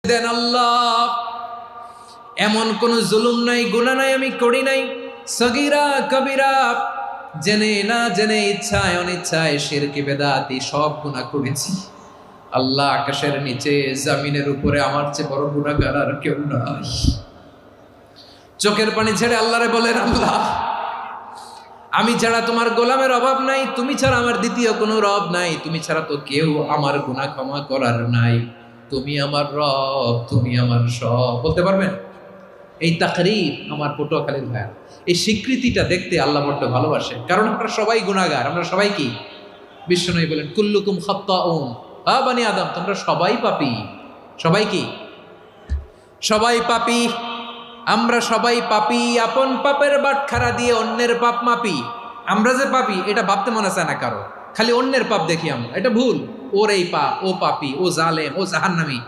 দেন আল্লাহ, এমন কোন জুলুম নাই, গুনাহ নাই আমি করি নাই, সগীরা কবিরা, জেনে না জেনে, ইচ্ছায় অনিচ্ছায়, শিরকি বেদাতি সব গুনাহ করেছি। আল্লাহ, আকাশের নিচে জমিনের উপরে আমার চেয়ে বড় গুনাহগার আর কেউ নাই। চোখের পানি ছেড়ে আল্লাহরে বলেন, আল্লাহ, আমি ছাড়া তোমার গোলামের অভাব নাই, তুমি ছাড়া আমার দ্বিতীয় কোনো রব নাই, তুমি ছাড়া তো কেউ আমার গুনাহ ক্ষমা করার নাই, তুমি আমার রব, তুমি আমার সব। বলতে পারবেন? এই তাকরীর আমার পটুয়াখালীর ভাইয়া, এই স্বীকৃতিটা দেখতে আল্লাহ বড্ড ভালোবাসে, কারণ আমরা সবাই গুনাহগার। আমরা সবাই কি? বিশ্বনবী বলেন, কুল্লুকুম খাত্তাউন, বানি আদম, তোমরা সবাই পাপী। সবাই কি? সবাই পাপী। আমরা সবাই পাপী। আপন পাপের বাটখারা দিয়ে অন্যের পাপ মাপি। আমরা যে পাপী এটা ভাবতে মনে চায় না কারো, খালি অন্যের পাপ দেখি আমরা, এটা ভুল। ওর এই পাপ, ও পাপী, ও জালেম, ও জাহান্নামী।